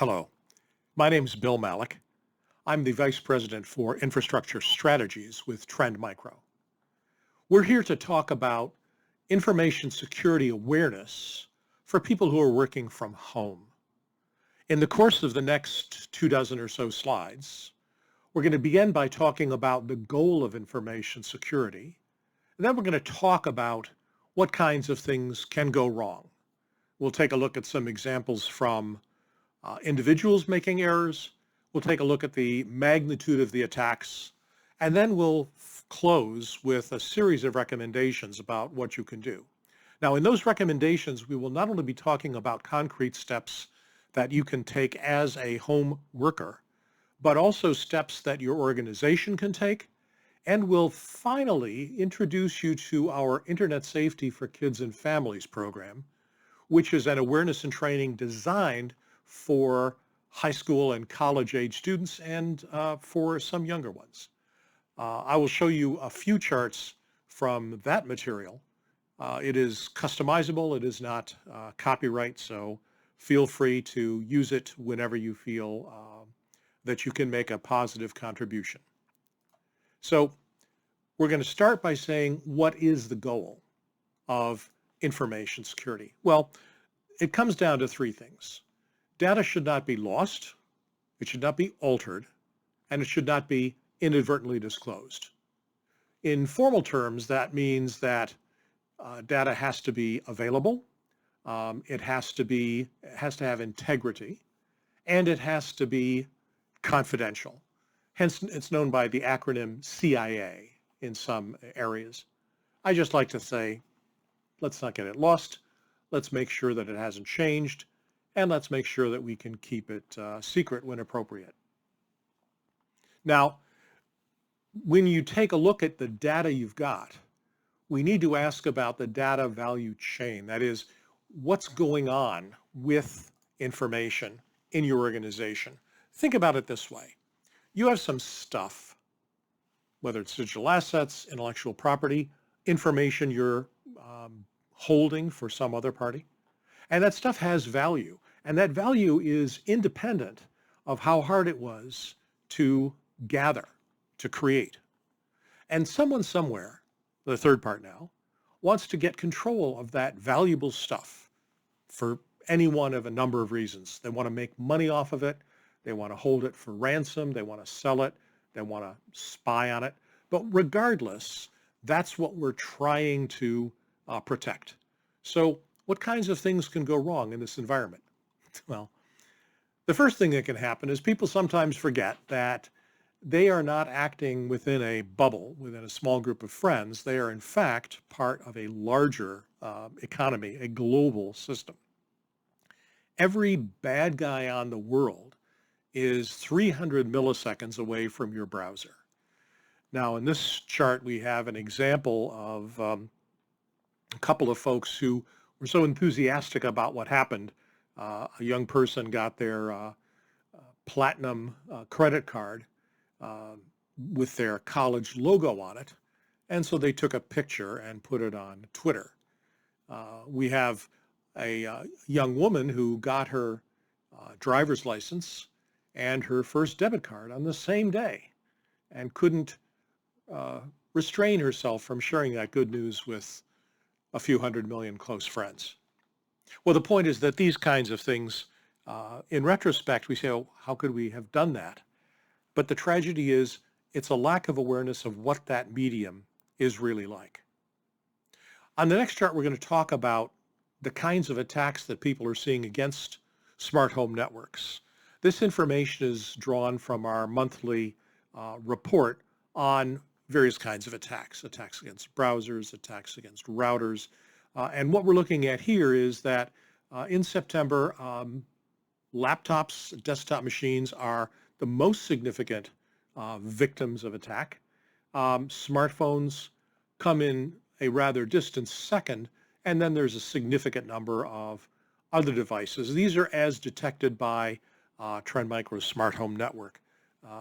Hello, my name is Bill Malik. I'm the Vice President for Infrastructure Strategies with Trend Micro. We're here to talk about information security awareness for people who are working from home. In the course of the next 24 or so slides, we're going to begin by talking about the goal of information security, and then we're going to talk about what kinds of things can go wrong. We'll take a look at some examples from individuals making errors. We'll take a look at the magnitude of the attacks, and then we'll close with a series of recommendations about what you can do. Now, in those recommendations, we will not only be talking about concrete steps that you can take as a home worker, but also steps that your organization can take, and we'll finally introduce you to our Internet Safety for Kids and Families program, which is an awareness and training designed for high school and college age students and for some younger ones. I will show you a few charts from that material. It is customizable. It is not copyright, so feel free to use it whenever you feel that you can make a positive contribution. So we're going to start by saying, what is the goal of information security? Well, it comes down to three things. Data should not be lost, it should not be altered, and it should not be inadvertently disclosed. In formal terms, that means that data has to be available, it has to have integrity, and it has to be confidential. Hence, it's known by the acronym CIA in some areas. I just like to say, let's not get it lost. Let's make sure that it hasn't changed, and let's make sure that we can keep it secret when appropriate. Now, when you take a look at the data you've got, we need to ask about the data value chain. That is, what's going on with information in your organization. Think about it this way. You have some stuff, whether it's digital assets, intellectual property, information you're holding for some other party, and that stuff has value. And that value is independent of how hard it was to gather, to create. And someone somewhere, the third part now, wants to get control of that valuable stuff for any one of a number of reasons. They want to make money off of it. They want to hold it for ransom. They want to sell it. They want to spy on it. But regardless, that's what we're trying to protect. So what kinds of things can go wrong in this environment? Well, the first thing that can happen is people sometimes forget that they are not acting within a bubble, within a small group of friends. They are, in fact, part of a larger economy, a global system. Every bad guy on the world is 300 milliseconds away from your browser. Now, in this chart, we have an example of a couple of folks who were so enthusiastic about what happened. A young person got their platinum credit card with their college logo on it, and so they took a picture and put it on Twitter. We have a young woman who got her driver's license and her first debit card on the same day and couldn't restrain herself from sharing that good news with a few hundred million close friends. Well, the point is that these kinds of things, in retrospect, we say, oh, how could we have done that? But the tragedy is it's a lack of awareness of what that medium is really like. On the next chart, we're going to talk about the kinds of attacks that people are seeing against smart home networks. This information is drawn from our monthly report on various kinds of attacks against browsers, attacks against routers. And what we're looking at here is that in September, laptops, desktop machines are the most significant victims of attack. Smartphones come in a rather distant second, and then there's a significant number of other devices. These are as detected by Trend Micro's Smart Home Network,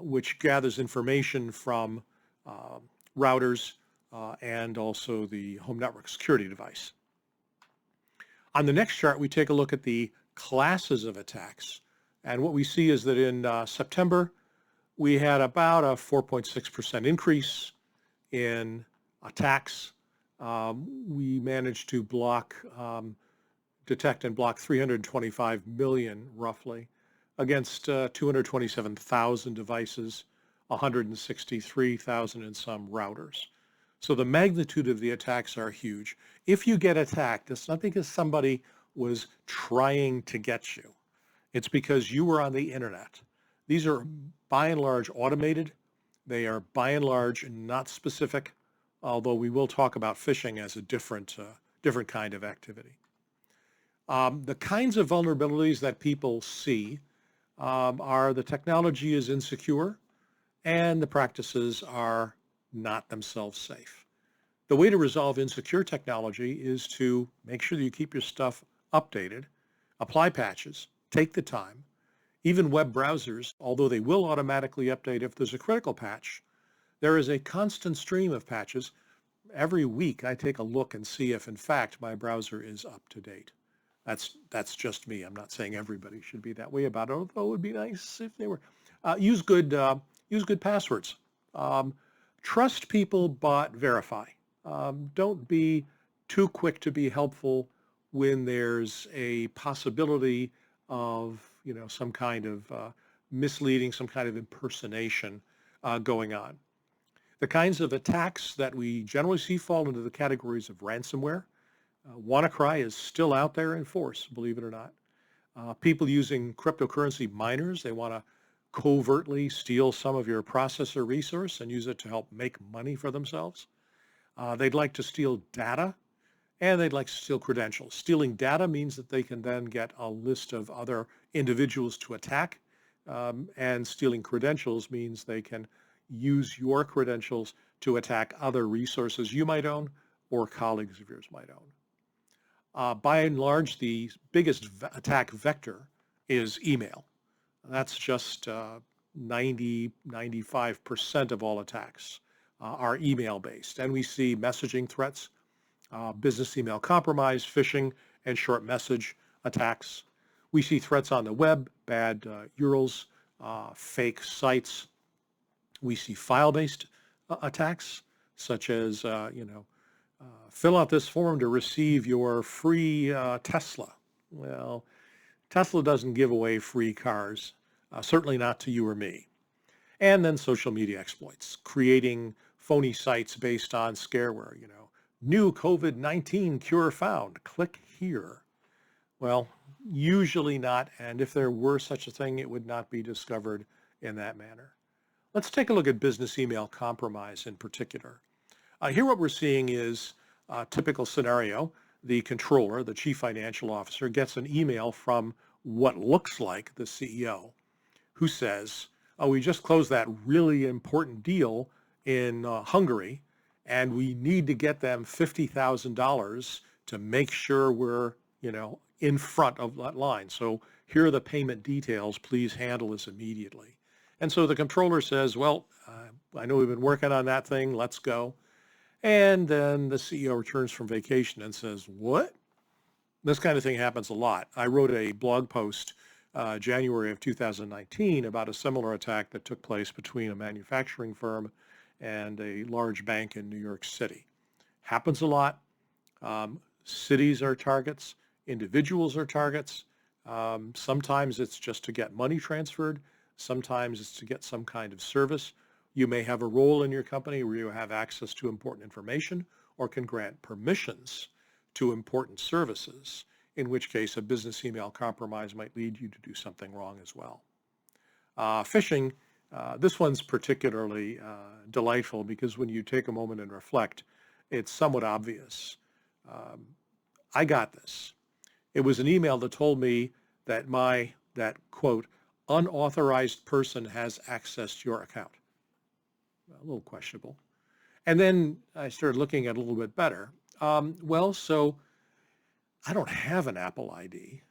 which gathers information from routers and also the home network security device. On the next chart, we take a look at the classes of attacks And what we see is that in September, we had about a 4.6% increase in attacks. We managed to detect and block 325 million roughly against 227,000 devices, 163,000 in some routers. So the magnitude of the attacks are huge. If you get attacked, it's not because somebody was trying to get you. It's because you were on the internet. These are by and large automated. They are by and large not specific, although we will talk about phishing as a different kind of activity. The kinds of vulnerabilities that people see are the technology is insecure and the practices are not themselves safe. The way to resolve insecure technology is to make sure that you keep your stuff updated, apply patches, take the time. Even web browsers, although they will automatically update if there's a critical patch, there is a constant stream of patches. Every week I take a look and see if in fact my browser is up to date. That's just me. I'm not saying everybody should be that way about it, although it would be nice if they were. Use good passwords. Trust people, but verify. Don't be too quick to be helpful when there's a possibility of some kind of misleading, some kind of impersonation going on. The kinds of attacks that we generally see fall into the categories of ransomware. WannaCry is still out there in force, believe it or not. People using cryptocurrency miners, they want to covertly steal some of your processor resource and use it to help make money for themselves. They'd like to steal data, and they'd like to steal credentials. Stealing data means that they can then get a list of other individuals to attack, and stealing credentials means they can use your credentials to attack other resources you might own or colleagues of yours might own. By and large, the biggest attack vector is email. That's just 95% of all attacks are email-based. And we see messaging threats, business email compromise, phishing, and short message attacks. We see threats on the web, bad URLs, fake sites. We see file-based attacks, such as, fill out this form to receive your free Tesla. Well, Tesla doesn't give away free cars, certainly not to you or me. And then social media exploits, creating phony sites based on scareware, new COVID-19 cure found, click here. Well, usually not, and if there were such a thing, it would not be discovered in that manner. Let's take a look at business email compromise in particular. Here what we're seeing is a typical scenario. The controller, the chief financial officer, gets an email from what looks like the CEO who says, oh, we just closed that really important deal in Hungary, and we need to get them $50,000 to make sure we're, in front of that line. So here are the payment details. Please handle this immediately. And so the controller says, well, I know we've been working on that thing. Let's go. And then the CEO returns from vacation and says, what? This kind of thing happens a lot. I wrote a blog post January of 2019 about a similar attack that took place between a manufacturing firm and a large bank in New York City. Happens a lot. Cities are targets. Individuals are targets. Sometimes it's just to get money transferred. Sometimes it's to get some kind of service. You may have a role in your company where you have access to important information or can grant permissions to important services, in which case a business email compromise might lead you to do something wrong as well. Phishing, this one's particularly delightful because when you take a moment and reflect, it's somewhat obvious. I got this. It was an email that told me that that quote, unauthorized person has access to your account. A little questionable. And then I started looking at it a little bit better. So I don't have an Apple ID,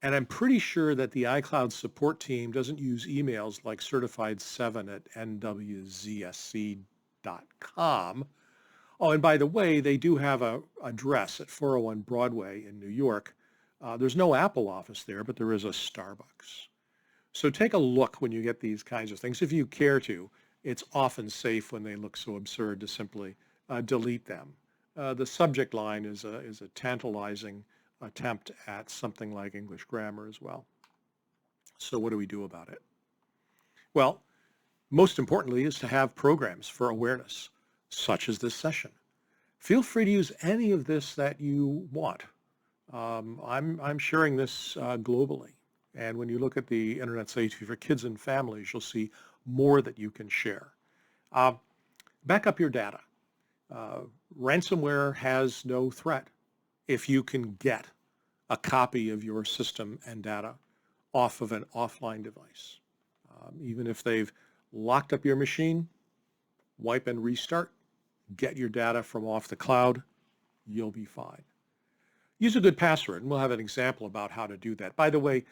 and I'm pretty sure that the iCloud support team doesn't use emails like certified7@nwzsc.com. Oh, and by the way, they do have an address at 401 Broadway in New York. There's no Apple office there, but there is a Starbucks. So take a look when you get these kinds of things. If you care to, it's often safe when they look so absurd to simply delete them. The subject line is a tantalizing attempt at something like English grammar as well. So what do we do about it? Well, most importantly is to have programs for awareness, such as this session. Feel free to use any of this that you want. I'm sharing this globally. And when you look at the Internet Safety for Kids and Families, you'll see more that you can share. Back up your data. Ransomware has no threat if you can get a copy of your system and data off of an offline device. Even if they've locked up your machine, wipe and restart, get your data from off the cloud, you'll be fine. Use a good password, and we'll have an example about how to do that. By the way,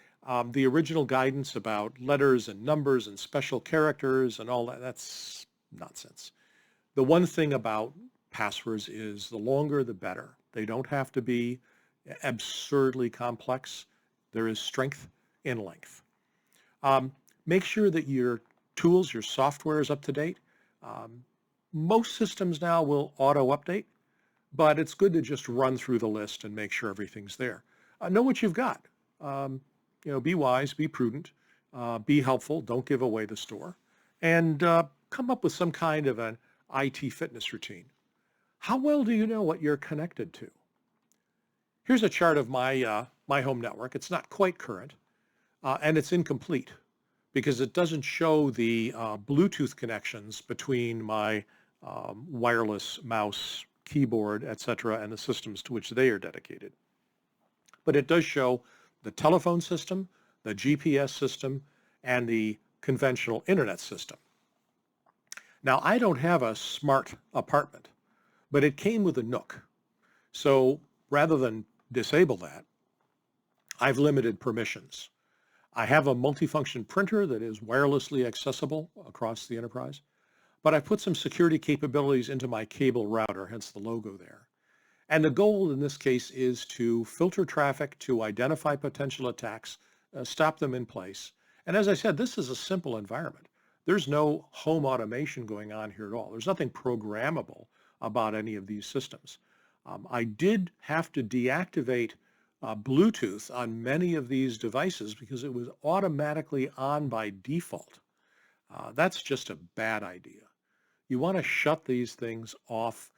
the original guidance about letters and numbers and special characters and all that, that's nonsense. The one thing about passwords is the longer the better. They don't have to be absurdly complex. There is strength in length. Make sure that your tools, your software is up to date. Most systems now will auto-update, but it's good to just run through the list and make sure everything's there. Know what you've got. Be wise, be prudent, be helpful, don't give away the store, and come up with some kind of an IT fitness routine. How well do you know what you're connected to? Here's a chart of my home network. It's not quite current, and it's incomplete because it doesn't show the Bluetooth connections between my wireless mouse, keyboard, etc., and the systems to which they are dedicated. But it does show the telephone system, the GPS system, and the conventional internet system. Now, I don't have a smart apartment, but it came with a Nook. So rather than disable that, I've limited permissions. I have a multifunction printer that is wirelessly accessible across the enterprise, but I put some security capabilities into my cable router, hence the logo there. And the goal in this case is to filter traffic, to identify potential attacks, stop them in place. And as I said, this is a simple environment. There's no home automation going on here at all. There's nothing programmable about any of these systems. I did have to deactivate Bluetooth on many of these devices because it was automatically on by default. That's just a bad idea. You want to shut these things off.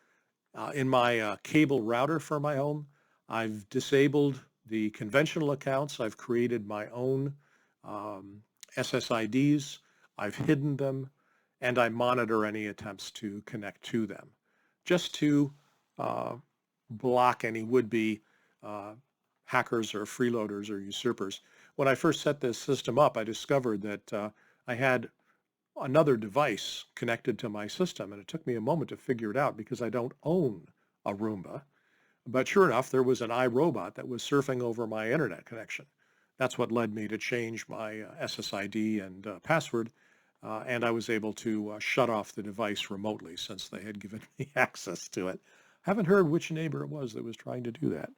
In my cable router for my home, I've disabled the conventional accounts. I've created my own SSIDs. I've hidden them, and I monitor any attempts to connect to them, just to block any would-be hackers or freeloaders or usurpers. When I first set this system up, I discovered that I had another device connected to my system, and it took me a moment to figure it out because I don't own a Roomba. But sure enough, there was an iRobot that was surfing over my internet connection. That's what led me to change my SSID and password, and I was able to shut off the device remotely since they had given me access to it. Haven't heard which neighbor it was that was trying to do that.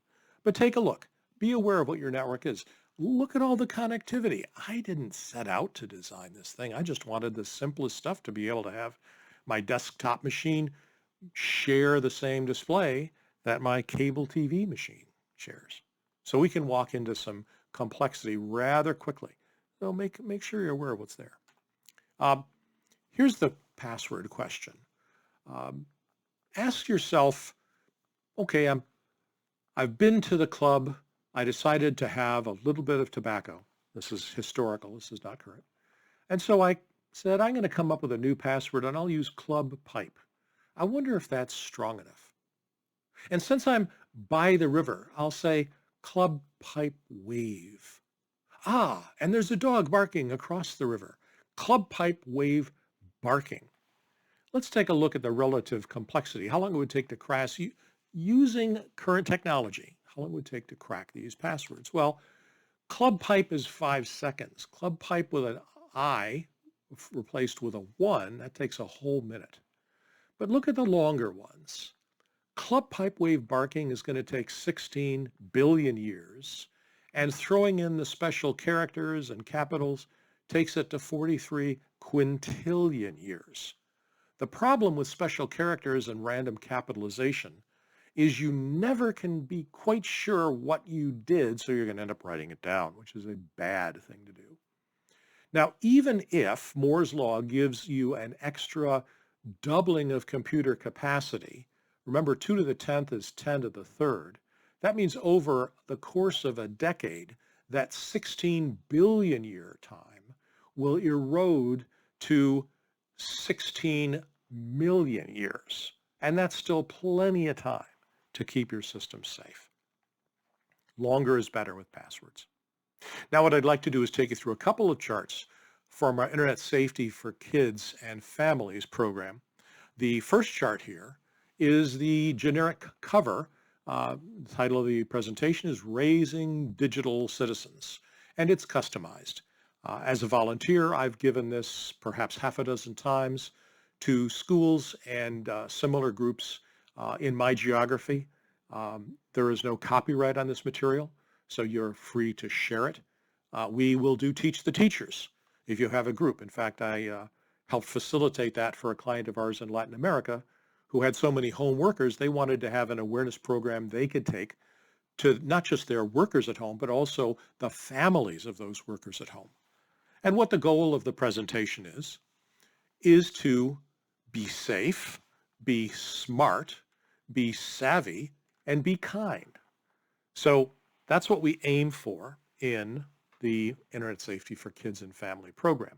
But take a look. Be aware of what your network is. Look at all the connectivity. I didn't set out to design this thing. I just wanted the simplest stuff to be able to have my desktop machine share the same display that my cable TV machine shares. So we can walk into some complexity rather quickly. So make sure you're aware of what's there. Here's the password question. Ask yourself, okay, I've been to the club. I decided to have a little bit of tobacco. This is historical. This is not current. And so I said, I'm going to come up with a new password, and I'll use Club Pipe. I wonder if that's strong enough. And since I'm by the river, I'll say Club Pipe Wave. And there's a dog barking across the river. Club Pipe Wave barking. Let's take a look at the relative complexity. How long it would take to crash using current technology. How long would it take to crack these passwords? Well, Club Pipe is 5 seconds. Club Pipe with an I replaced with a 1, that takes a whole minute. But look at the longer ones. Club Pipe Wave barking is going to take 16 billion years, and throwing in the special characters and capitals takes it to 43 quintillion years. The problem with special characters and random capitalization is you never can be quite sure what you did, so you're going to end up writing it down, which is a bad thing to do. Now, even if Moore's law gives you an extra doubling of computer capacity, remember 2 to the 10th is 10 to the 3rd, that means over the course of a decade, that 16 billion year time will erode to 16 million years. And that's still plenty of time to keep your system safe. Longer is better with passwords. Now what I'd like to do is take you through a couple of charts from our Internet Safety for Kids and Families program. The first chart here is the generic cover. The title of the presentation is Raising Digital Citizens, and it's customized. As a volunteer, I've given this perhaps half a dozen times to schools and similar groups in my geography. There is no copyright on this material, so you're free to share it. We will do Teach the Teachers if you have a group. In fact, I helped facilitate that for a client of ours in Latin America who had so many home workers, they wanted to have an awareness program they could take to not just their workers at home, but also the families of those workers at home. And what the goal of the presentation is to be safe, be smart, be savvy, and be kind. So that's what we aim for in the Internet Safety for Kids and Family program.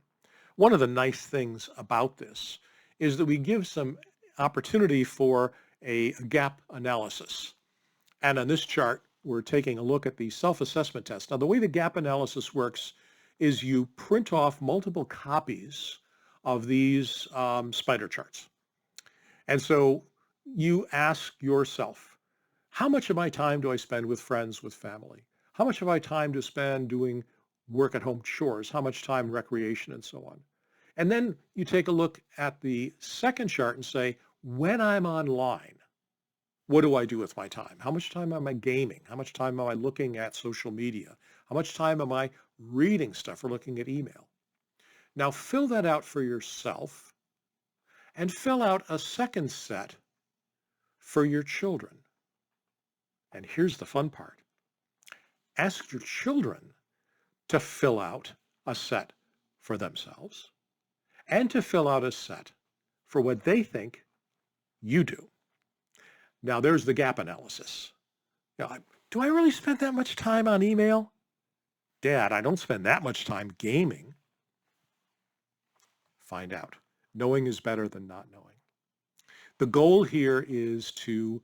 One of the nice things about this is that we give some opportunity for a gap analysis. And on this chart, we're taking a look at the self-assessment test. Now, the way the gap analysis works is you print off multiple copies of these spider charts. And so you ask yourself, how much of my time do I spend with friends, with family? How much of my time to spend doing work at home chores? How much time recreation and so on? And then you take a look at the second chart and say, when I'm online, what do I do with my time? How much time am I gaming? How much time am I looking at social media? How much time am I reading stuff or looking at email? Now fill that out for yourself and fill out a second set for your children. And here's the fun part. Ask your children to fill out a set for themselves and to fill out a set for what they think you do. Now there's the gap analysis. Now, do I really spend that much time on email? Dad, I don't spend that much time gaming. Find out. Knowing is better than not knowing. The goal here is to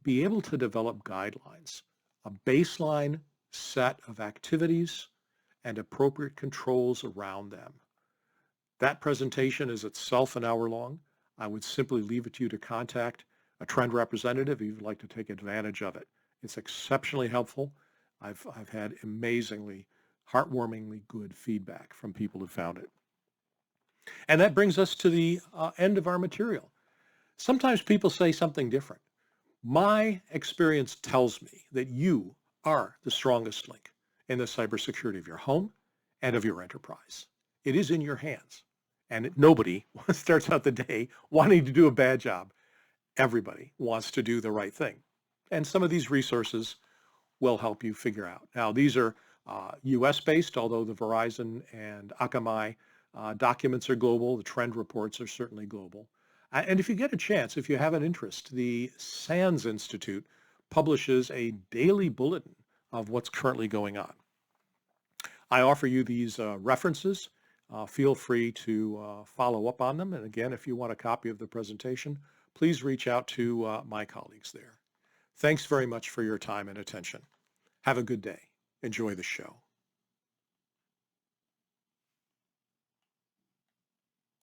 be able to develop guidelines, a baseline set of activities and appropriate controls around them. That presentation is itself an hour long. I would simply leave it to you to contact a trend representative if you'd like to take advantage of it. It's exceptionally helpful. I've had amazingly, heartwarmingly good feedback from people who found it. And that brings us to the end of our material. Sometimes people say something different. My experience tells me that you are the strongest link in the cybersecurity of your home and of your enterprise. It is in your hands. And nobody starts out the day wanting to do a bad job. Everybody wants to do the right thing. And some of these resources will help you figure out. Now, these are US-based, although the Verizon and Akamai documents are global. The trend reports are certainly global. And if you get a chance, if you have an interest, the SANS Institute publishes a daily bulletin of what's currently going on. I offer you these references. Feel free to follow up on them. And again, if you want a copy of the presentation, please reach out to my colleagues there. Thanks very much for your time and attention. Have a good day. Enjoy the show.